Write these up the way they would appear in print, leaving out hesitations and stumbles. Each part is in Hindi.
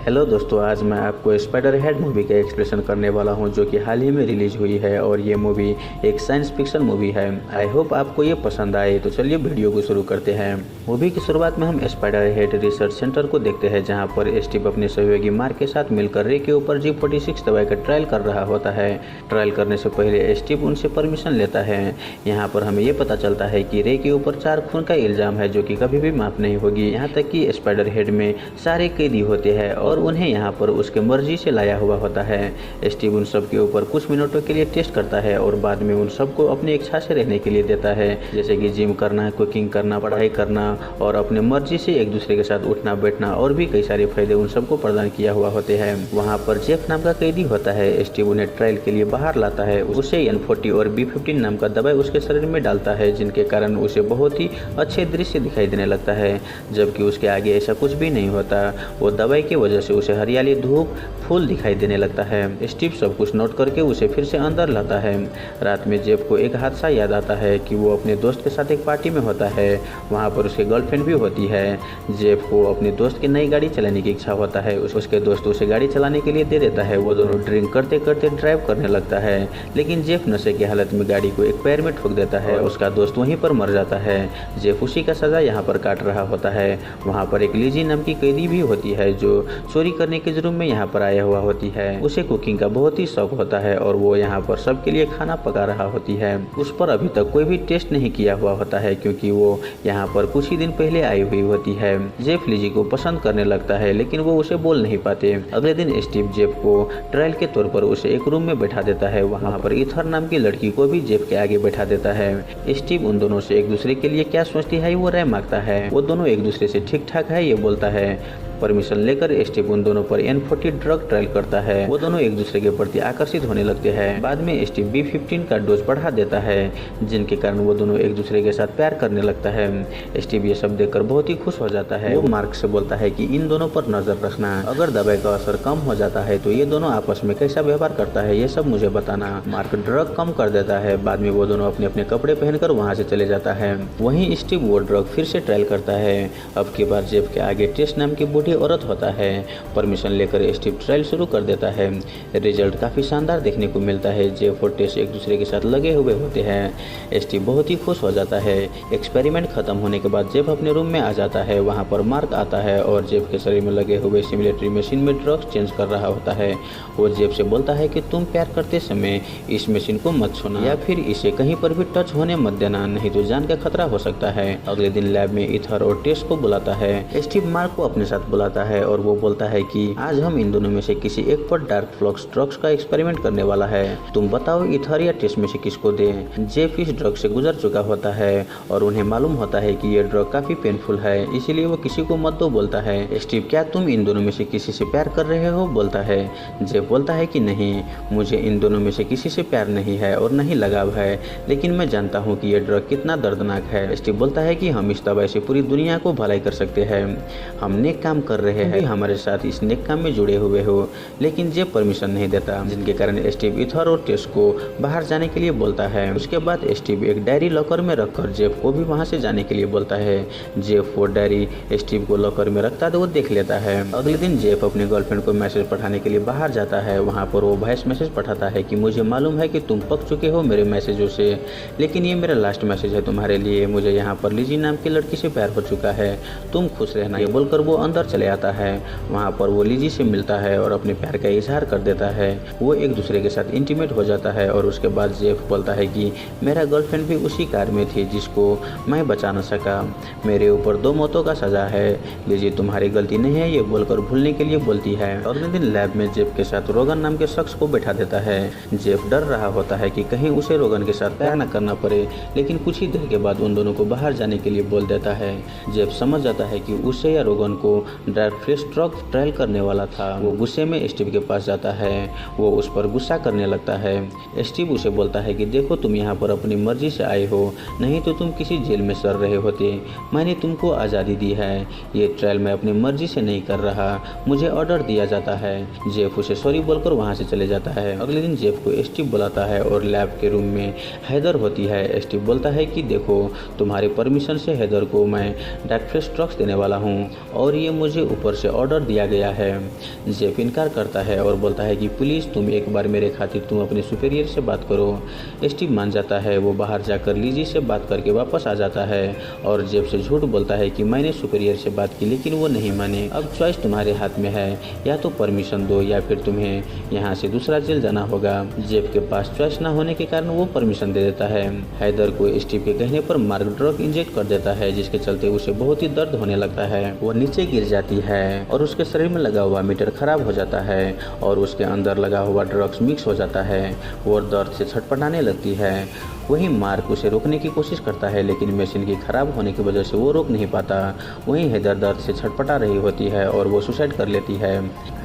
हेलो दोस्तों, आज मैं आपको स्पाइडर हेड मूवी का एक्सप्लेनेशन करने वाला हूं, जो कि हाल ही में रिलीज हुई है और ये मूवी एक साइंस फिक्शन मूवी है। आई होप आपको ये पसंद आए। तो चलिए वीडियो को शुरू करते हैं। मूवी की शुरुआत में हम स्पाइडर हेड रिसर्च सेंटर को देखते हैं, जहां पर स्टीव अपने सहयोगी मार्क के साथ मिलकर रे के ऊपर G46 दवाई का ट्रायल कर रहा होता है। ट्रायल करने से पहले स्टीव उनसे परमिशन लेता है। यहाँ पर हमें ये पता चलता है कि रे के ऊपर 4 खून का इल्जाम है, जो कि कभी भी माफ नहीं होगी। यहाँ तक कि स्पाइडर हेड में सारे कैदी होते हैं और उन्हें यहाँ पर उसके मर्जी से लाया हुआ होता है। स्टीव उन सब के ऊपर कुछ मिनटों के लिए टेस्ट करता है और बाद में उन सबको अपनी इच्छा से रहने के लिए देता है, जैसे कि जिम करना, कुकिंग करना, पढ़ाई करना और अपने मर्जी से एक दूसरे के साथ उठना बैठना और भी कई सारे फायदे उन सबको प्रदान किया हुआ होते हैं। वहाँ पर जेफ नाम का कैदी होता है। स्टीव उन्हें ट्रायल के लिए बाहर लाता है। उसे N40 और B15 नाम का दवाई उसके शरीर में डालता है, जिनके कारण उसे बहुत ही अच्छे दृश्य दिखाई देने लगता है, जबकि उसके आगे ऐसा कुछ भी नहीं होता। वो दवाई की वजह से उसे हरियाली, धूप, फूल दिखाई देने लगता है। स्टीव सब कुछ नोट करके उसे फिर से अंदर लाता है। रात में जेफ को एक हादसा याद आता है कि वो अपने दोस्त के साथ एक पार्टी में होता है। वहाँ पर उसकी गर्लफ्रेंड भी होती है। जेफ को अपने दोस्त की नई गाड़ी चलाने की इच्छा होता है। उसके दोस्त उसे गाड़ी चलाने के लिए दे देता है। वो दोनों ड्रिंक करते करते ड्राइव करने लगता है, लेकिन जेफ नशे की हालत में गाड़ी को एक पैर में ठोक देता है। उसका दोस्त वहीं पर मर जाता है। जेफ उसी का सजा यहाँ पर काट रहा होता है। वहाँ पर एक लीजी नाम की कैदी भी होती है, जो चोरी करने के जुर्म में यहाँ पर आया हुआ होती है। उसे कुकिंग का बहुत ही शौक होता है और वो यहाँ पर सबके लिए खाना पका रहा होती है। उस पर अभी तक कोई भी टेस्ट नहीं किया हुआ होता है, क्योंकि वो यहाँ पर कुछ ही दिन पहले आई हुई होती है। जेफ लीजी को पसंद करने लगता है, लेकिन वो उसे बोल नहीं पाते। अगले दिन स्टीव जेफ को ट्रायल के तौर पर उसे एक रूम में बैठा देता है। वहाँ पर ईथर नाम की लड़की को भी जेफ के आगे बैठा देता है। स्टीव उन दोनों से एक दूसरे के लिए क्या सोचती है वो राय मांगता है। वो दोनों एक दूसरे से ठीक ठाक है ये बोलता है। परमिशन लेकर स्टीव उन दोनों पर N40 ड्रग ट्रायल करता है। वो दोनों एक दूसरे के प्रति आकर्षित होने लगते हैं। बाद में स्टीव B15 का डोज बढ़ा देता है, जिनके कारण वो दोनों एक दूसरे के साथ प्यार करने लगता है। स्टीव ये सब देखकर बहुत ही खुश हो जाता है। वो मार्क से बोलता है कि इन दोनों पर नजर रखना। अगर दवाई का असर कम हो जाता है तो ये दोनों आपस में कैसा व्यवहार करता है ये सब मुझे बताना। मार्क ड्रग कम कर देता है। बाद में वो दोनों अपने अपने कपड़े पहनकर वहाँ से चले जाता है। वहीं स्टीव वो ड्रग फिर से ट्रायल करता है। अब की बार जेफ के आगे टेस्ट नाम की बूढ़ी औरत होता है। परमिशन लेकर स्टीव ट्रायल शुरू कर देता है। रिजल्ट काफी शानदार देखने को मिलता है। जेफ और टेस्ट एक दूसरे के साथ लगे हुए होते हैं। स्टीव बहुत ही खुश हो जाता है। एक्सपेरिमेंट खत्म होने के बाद जेफ अपने रूम में आ जाता है। वहां पर मार्क आता है और जेफ के शरीर में लगे हुए सिमुलेटरी मशीन में ड्रग्स चेंज कर रहा होता है। वो जेफ से बोलता है कि तुम प्यार करते समय इस मशीन को मत छूना या फिर इसे कहीं पर भी टच होने मत देना, नहीं तो जान का खतरा हो सकता है। अगले दिन लैब में ईथर और टेस्ट को बुलाता है। स्टीव मार्क को अपने साथ बुलाता है और वो बोलता है कि आज हम इन दोनों में से किसी एक पर डार्क फ्लक्स ड्रग्स का एक्सपेरिमेंट करने वाला है। तुम बताओ ईथर या टेस्ट में से किसको दे। जेफ इस ड्रग से गुजर चुका होता है और उन्हें मालूम होता है कि ये ड्रग काफी पेनफुल है, इसीलिए वो किसी को मत दो बोलता है। स्टीव, क्या तुम इन दोनों में से किसी से प्यार कर रहे हो बोलता है। जेफ बोलता है कि नहीं, मुझे इन दोनों में से किसी से प्यार नहीं है और नहीं लगाव है, लेकिन मैं जानता हूँ कि ये ड्रग कितना दर्दनाक है। स्टीव बोलता है कि हम इस दवाई से पूरी दुनिया को भलाई कर सकते हैं। हम नेक काम कर रहे हैं, हमारे साथ इस नेक काम में जुड़े हुए हो। लेकिन जेफ परमिशन नहीं देता, जिनके कारण स्टीव ईथर और टेस्ट को बाहर जाने के लिए बोलता है। उसके बाद स्टीव एक डायरी लॉकर में रखकर जेफ को भी वहां से जाने के लिए बोलता है। जेफ वो डायरी स्टीव को लॉकर में रखता है तो वो देख लेता है। अगले दिन जेफ अपनी गर्लफ्रेंड को मैसेज पठाने के लिए बाहर जाता है। वहाँ पर वो वॉइस मैसेज पठाता है कि मुझे मालूम है कि तुम पक चुके हो मेरे मैसेजों से, लेकिन ये मेरा लास्ट मैसेज है तुम्हारे लिए। मुझे यहाँ पर लीजी नाम की लड़की से प्यार हो चुका है, तुम खुश रहना। ये बोलकर वो अंदर चले आता है। वहाँ पर वो लीजी से मिलता है और अपने प्यार का इजहार कर देता है। वो एक दूसरे के साथ इंटीमेट हो जाता है और उसके बाद जेफ बोलता है कि मेरा गर्लफ्रेंड भी उसी कार में थी जिसको मैं बचा न सका। मेरे ऊपर 2 मौतों का सजा है। लीजी तुम्हारी गलती नहीं है ये बोलकर भूलने के लिए बोलती है। अगले दिन लैब में जेफ के साथ रोगन नाम के शख्स को बैठा देता है। जेफ डर रहा होता है कि कहीं उसे रोगन के साथ प्यार न करना पड़े, लेकिन कुछ ही देर के बाद उन दोनों को बाहर जाने के लिए बोल देता है। जेफ समझ जाता है कि उसे या रोगन को डार्क फ्लक्स ड्रग ट्रायल करने वाला था। वो गुस्से में स्टीव के पास जाता है। वो उस पर गुस्सा करने लगता है। स्टीव उसे बोलता है कि देखो, तुम यहाँ पर अपनी मर्जी से आए हो, नहीं तो तुम किसी जेल में सड़ रहे होते। मैंने तुमको आज़ादी दी है। ये ट्रायल मैं अपनी मर्जी से नहीं कर रहा, मुझे ऑर्डर दिया जाता है। जेफ उसे सॉरी बोलकर वहाँ से चले जाता है। अगले दिन जेफ को स्टीव बुलाता है और लैब के रूम में हैदर होती है। स्टीव बोलता है कि देखो, तुम्हारे परमिशन से हैदर को मैं डार्क फ्लक्स ड्रग्स देने वाला हूँ और ये मुझे मुझे ऊपर से ऑर्डर दिया गया है। जेफ इनकार करता है और बोलता है कि प्लीज़ तुम एक बार मेरे खातिर तुम अपने सुपीरियर से बात करो। स्टीव मान जाता है। वो बाहर जाकर लिजी से बात करके वापस आ जाता है और जेफ से झूठ बोलता है कि मैंने सुपीरियर से बात की, लेकिन वो नहीं माने। अब चॉइस तुम्हारे हाथ में है, या तो परमिशन दो या फिर तुम्हें यहाँ से दूसरा जेल जाना होगा। जेफ के पास चॉइस न होने के कारण वो परमिशन दे देता है। हैदर को स्टीव के कहने पर मार्क ड्रग इंजेक्ट कर देता है, जिसके चलते उसे बहुत ही दर्द होने लगता है। वो नीचे गिर जाती है और उसके शरीर में लगा हुआ मीटर खराब हो जाता है और उसके अंदर लगा हुआ ड्रग्स मिक्स हो जाता है। वो दर्द से छटपटाने लगती है। वहीं मार्क उसे रोकने की कोशिश करता है, लेकिन मशीन की खराब होने की वजह से वो रोक नहीं पाता। वहीं हैदर दर्द से छटपटा रही होती है और वो सुसाइड कर लेती है।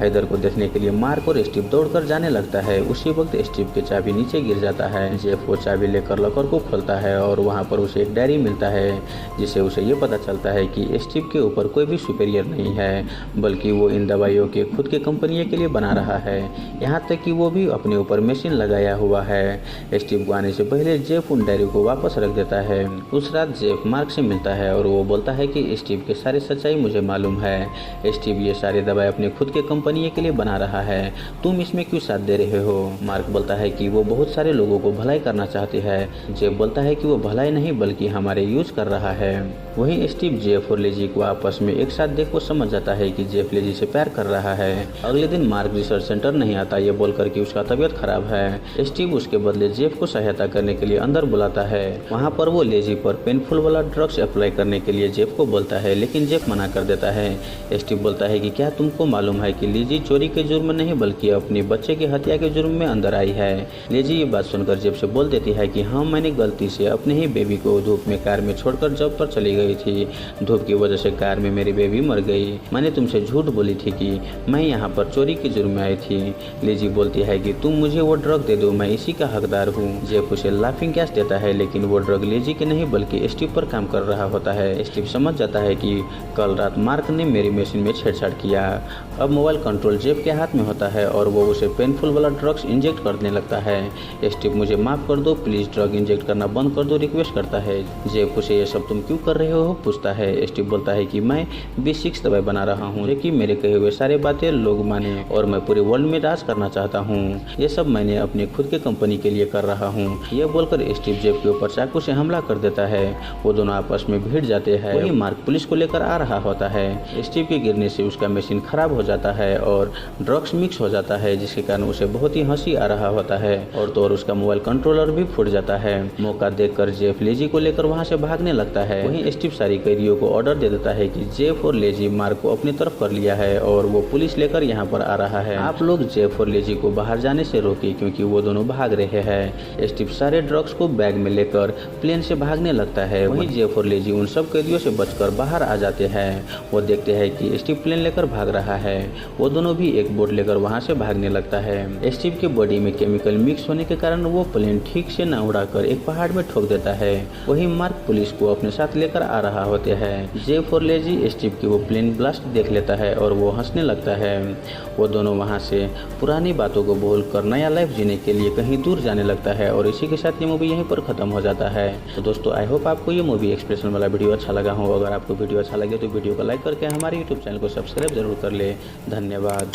हैदर को देखने के लिए मार्क और स्टीव दौड़कर जाने लगता है। उसी वक्त स्टीव की चाबी नीचे गिर जाता है। जेफ वो चाबी लेकर लॉकर को खोलता है और वहाँ पर उसे एक डायरी मिलता है, जिससे उसे ये पता चलता है कि स्टीव के ऊपर कोई भी सुपीरियर नहीं है, बल्कि वो इन दवाइयों के खुद के कंपनी के लिए बना रहा है। यहाँ तक कि वो भी अपने ऊपर मशीन लगाया हुआ है। स्टीव को आने से पहले जेफ उन डायरी को वापस रख देता है। उस रात जेफ मार्क से मिलता है और वो बोलता है कि स्टीव के सारी सच्चाई मुझे मालूम है। स्टीव ये सारी दवाई अपने खुद के कंपनी के लिए बना रहा है, तुम इसमें क्यों साथ दे रहे हो? मार्क बोलता है कि वो बहुत सारे लोगों को भलाई करना चाहती है। जेफ बोलता है कि वो भलाई नहीं बल्कि हमारे यूज कर रहा है। वहीं स्टीव जेफ और लेजी को आपस में एक साथ देख वो समझ जाता है कि जेफ लेजी से प्यार कर रहा है। अगले दिन मार्क रिसर्च सेंटर नहीं आता, ये बोलकर कि उसका तबीयत खराब है। स्टीव उसके बदले जेफ को सहायता करने के लिए अंदर बुलाता है। वहाँ पर वो लेजी पर पेनफुल वाला ड्रग्स अप्लाई करने के लिए जेफ को बोलता है, लेकिन जेफ मना कर देता है। स्टीव बोलता है कि क्या तुमको मालूम है कि लेजी चोरी के जुर्म नहीं बल्कि अपने बच्चे की हत्या के जुर्म में अंदर आई है। लेजी ये बात सुनकर जेफ से बोल देती है कि हाँ, मैंने गलती से अपने ही बेबी को धूप में कार में छोड़कर जॉब पर चली गई थी। धूप की वजह से कार में मेरी बेबी मर गई। मैंने तुमसे झूठ बोली थी कि मैं यहाँ पर चोरी के जुर्म में आई थी। लेजी बोलती है कि तुम मुझे वो ड्रग दे दो, मैं इसी का हकदार हूँ। जेफ उसे लाफिंग गैस देता है, लेकिन वो ड्रग लेजी के नहीं बल्कि स्टीव पर काम कर रहा होता है। स्टीव समझ जाता है कि कल रात मार्क ने मेरी मशीन में छेड़छाड़ किया। अब मोबाइल कंट्रोल जेफ के हाथ में होता है और वो उसे पेनफुल वाला ड्रग्स इंजेक्ट करने लगता है। स्टीव मुझे माफ कर दो, प्लीज ड्रग इंजेक्ट करना बंद कर दो, रिक्वेस्ट करता है। जेफ उसे ये सब तुम क्यों कर रहे हो पूछता है। स्टीव बोलता है कि मैं B6 दवाई बना रहा हूँ, कि मेरे कहे हुए सारे बातें लोग माने और मैं पूरे वर्ल्ड में राज करना चाहता हूँ। ये सब मैंने अपनी खुद के कंपनी के लिए कर रहा हूँ। ये बोलकर स्टीव जेफ के ऊपर चाकू से हमला कर देता है। वो दोनों आपस में भिड़ जाते हैं। वही मार्क पुलिस को लेकर आ रहा होता है। स्टीव के गिरने से उसका मशीन खराब हो जाता है और ड्रग्स मिक्स हो जाता है, जिसके कारण उसे बहुत ही हंसी आ रहा होता है और तो और उसका मोबाइल कंट्रोलर भी फूट जाता है। मौका देखकर जेफ लेजी को लेकर वहां से भागने लगता है। वहीं स्टीव सारी कैदियों को ऑर्डर दे देता है कि जेफ और लेजी मार्क को अपनी तरफ कर लिया है और वो पुलिस लेकर यहाँ पर आ रहा है। आप लोग जेफ और लेजी को बाहर जाने से रोकिए क्योंकि वो दोनों भाग रहे हैं। स्टीव सारे ड्रग्स को बैग में लेकर प्लेन से भागने लगता है। वहीं जेफ और लेजी उन सब कैदियों से बचकर बाहर आ जाते हैं। वो देखते हैं कि स्टीव प्लेन लेकर भाग रहा है। वो दोनों भी एक बोट लेकर वहां से भागने लगता है। स्टीव के बॉडी में केमिकल मिक्स होने के कारण वो प्लेन ठीक से न उड़ाकर एक पहाड़ में ठोक देता है। वहीं मार्क पुलिस को अपने साथ लेकर आ रहा होते हैं। जेफ और लेजी स्टीव की वो प्लेन ब्लास्ट देख लेता है और वो हंसने लगता है। वो दोनों वहां से पुरानी बातों को भूलकर नया लाइफ जीने के लिए कहीं दूर जाने लगता है और इसी के साथ ये मूवी यहीं पर खत्म हो जाता है। तो दोस्तों, आई होप आपको ये मूवी एक्सप्रेशन वाला वीडियो अच्छा लगा हो। अगर आपको वीडियो अच्छा लगे तो वीडियो को लाइक करके हमारे यूट्यूब चैनल को सब्सक्राइब जरूर कर ले। धन्यवाद।